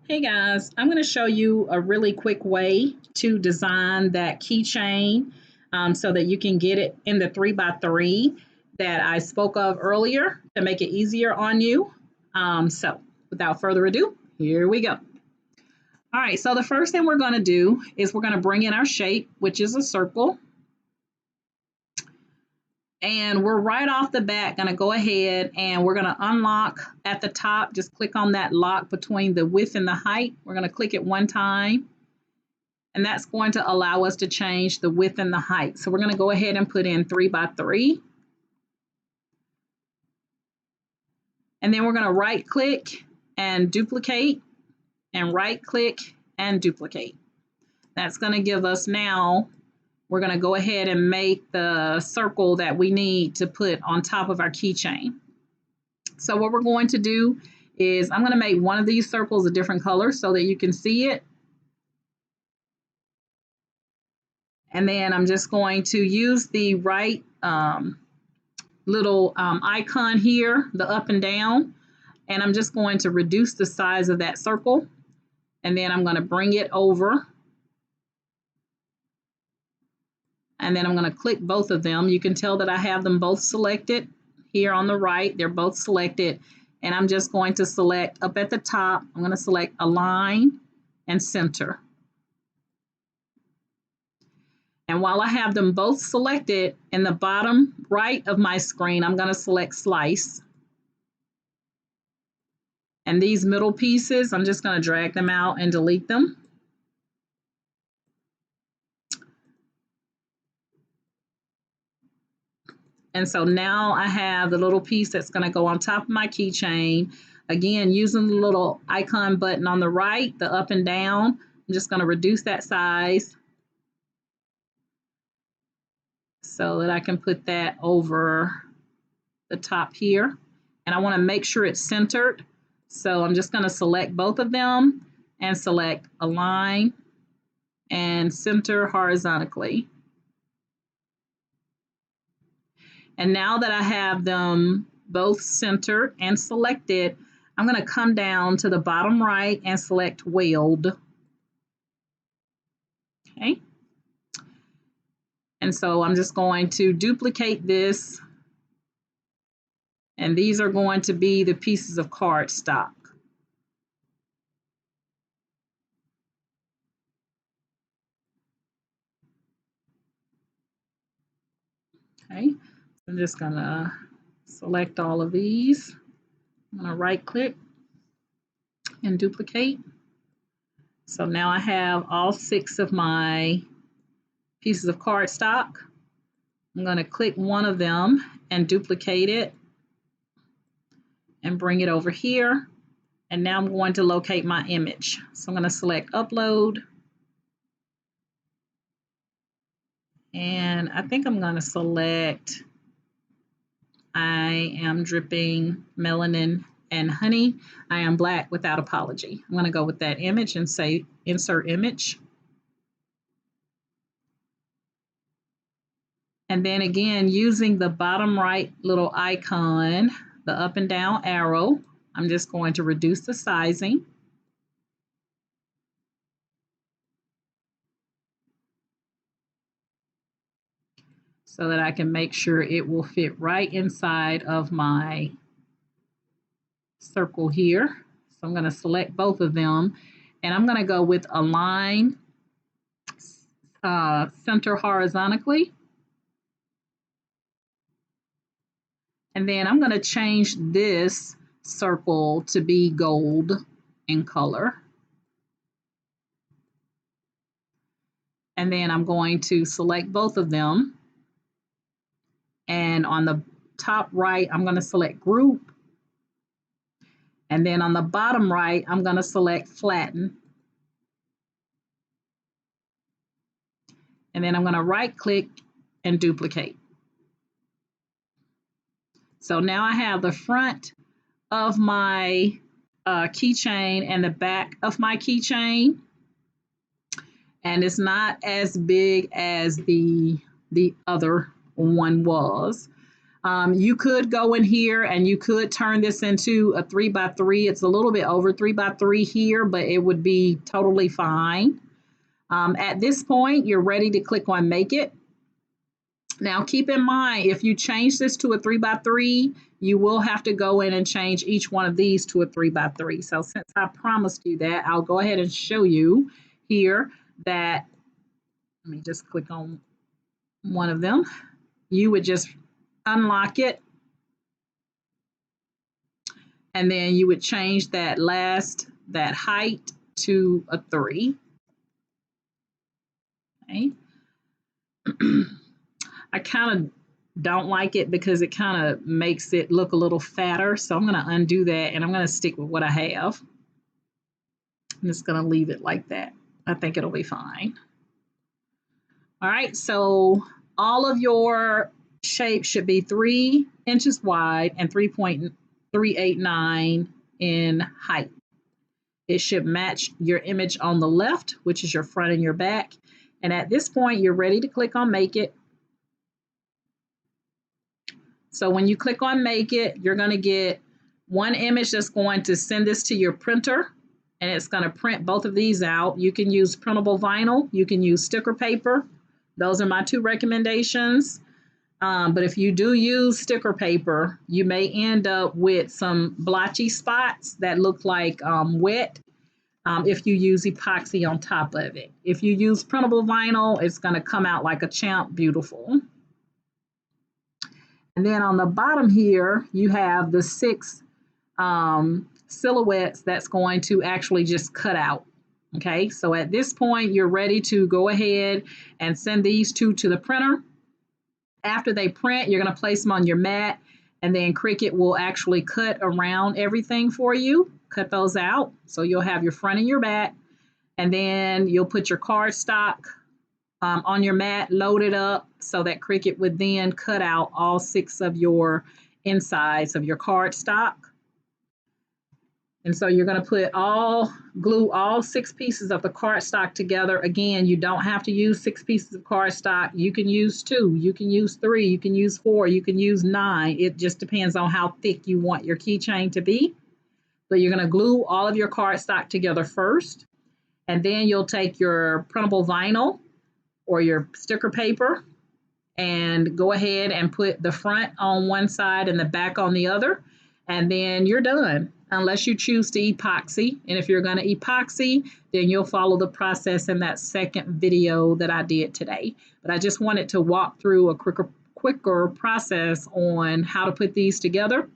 Hey guys, I'm going to show you a really quick way to design that keychain so that you can get it in the 3x3 that I spoke of earlier to make it easier on you. So without further ado, here we go. All right, so the first thing we're going to do is we're going to bring in our shape, which is a circle. And we're right off the bat going to go ahead and we're going to unlock at the top. Just click on that lock between the width and the height. We're going to click it one time. And that's going to allow us to change the width and the height. So we're going to go ahead and put in 3x3. And then we're going to right click and duplicate and right click and duplicate. That's going to give us now, we're going to go ahead and make the circle that we need to put on top of our keychain. So what we're going to do is I'm going to make one of these circles a different color so that you can see it. And then I'm just going to use the right little icon here, the up and down, and I'm just going to reduce the size of that circle. And then I'm going to bring it over. And then I'm going to click both of them. You can tell that I have them both selected here on the right. They're both selected. And I'm just going to select up at the top. I'm going to select align and center. And while I have them both selected, in the bottom right of my screen, I'm going to select slice. And these middle pieces, I'm just going to drag them out and delete them. And so now I have the little piece that's going to go on top of my keychain. Again, using the little icon button on the right, the up and down, I'm just going to reduce that size so that I can put that over the top here. And I want to make sure it's centered. So I'm just going to select both of them and select align and center horizontally. And now that I have them both centered and selected, I'm going to come down to the bottom right and select weld. Okay. And so I'm just going to duplicate this. And these are going to be the pieces of cardstock. Okay. I'm just going to select all of these. I'm going to right click and duplicate. So now I have all 6 of my pieces of cardstock. I'm going to click one of them and duplicate it and bring it over here. And now I'm going to locate my image. So I'm going to select upload. And I think I'm going to select I am dripping melanin and honey. I am black without apology. I'm going to go with that image and say insert image. And then again, using the bottom right little icon, the up and down arrow, I'm just going to reduce the sizing. So that I can make sure it will fit right inside of my circle here. So I'm going to select both of them and I'm going to go with align center horizontally. And then I'm going to change this circle to be gold in color. And then I'm going to select both of them. And on the top right, I'm going to select group. And then on the bottom right, I'm going to select flatten. And then I'm going to right click and duplicate. So now I have the front of my keychain and the back of my keychain. And it's not as big as the other one was. You could go in here and you could turn this into a 3x3. It's a little bit over 3x3 here, but it would be totally fine. At this point, you're ready to click on Make It. Now, keep in mind, if you change this to a 3x3, you will have to go in and change each one of these to a 3x3. So since I promised you that, I'll go ahead and show you here that, let me just click on one of them. You would just unlock it, and then you would change that height to a 3. Okay. I kind of don't like it because it kind of makes it look a little fatter. So I'm going to undo that and I'm going to stick with what I have. I'm just going to leave it like that. I think it'll be fine. All right, so all of your shapes should be 3 inches wide and 3.389 in height. It should match your image on the left, which is your front and your back. And at this point, you're ready to click on Make It. So when you click on Make It, you're going to get one image that's going to send this to your printer, and it's going to print both of these out. You can use printable vinyl. You can use sticker paper. Those are my 2 recommendations. But if you do use sticker paper, you may end up with some blotchy spots that look like wet if you use epoxy on top of it. If you use printable vinyl, it's going to come out like a champ, beautiful. And then on the bottom here, you have the 6 silhouettes that's going to actually just cut out. Okay, so at this point, you're ready to go ahead and send these 2 to the printer. After they print, you're going to place them on your mat, and then Cricut will actually cut around everything for you, cut those out. So you'll have your front and your back, and then you'll put your cardstock on your mat, load it up so that Cricut would then cut out all 6 of your insides of your cardstock. And so you're going to glue all 6 pieces of the cardstock together. Again, you don't have to use 6 pieces of cardstock. You can use 2, you can use 3, you can use 4, you can use 9. It just depends on how thick you want your keychain to be. So you're going to glue all of your cardstock together first, and then you'll take your printable vinyl or your sticker paper and go ahead and put the front on one side and the back on the other, and then you're done. Unless you choose to epoxy. And if you're going to epoxy, then you'll follow the process in that second video that I did today. But I just wanted to walk through a quicker process on how to put these together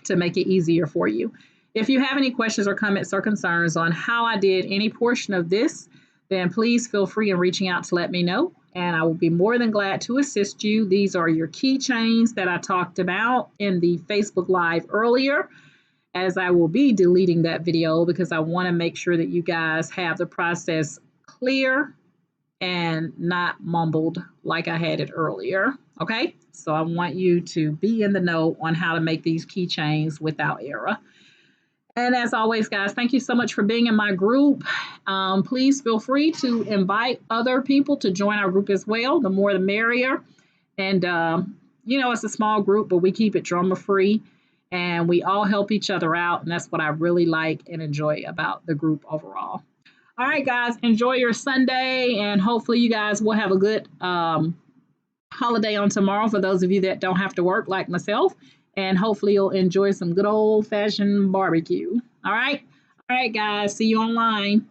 to make it easier for you. If you have any questions or comments or concerns on how I did any portion of this, then please feel free in reaching out to let me know, and I will be more than glad to assist you. These are your keychains that I talked about in the Facebook Live earlier, as I will be deleting that video because I want to make sure that you guys have the process clear and not mumbled like I had it earlier. Okay, so I want you to be in the know on how to make these keychains without error. And as always, guys, thank you so much for being in my group. Please feel free to invite other people to join our group as well. The more the merrier. And, you know, it's a small group, but we keep it drama free. And we all help each other out. And that's what I really like and enjoy about the group overall. All right, guys, enjoy your Sunday. And hopefully you guys will have a good holiday on tomorrow for those of you that don't have to work like myself. And hopefully you'll enjoy some good old-fashioned barbecue. All right, guys, see you online.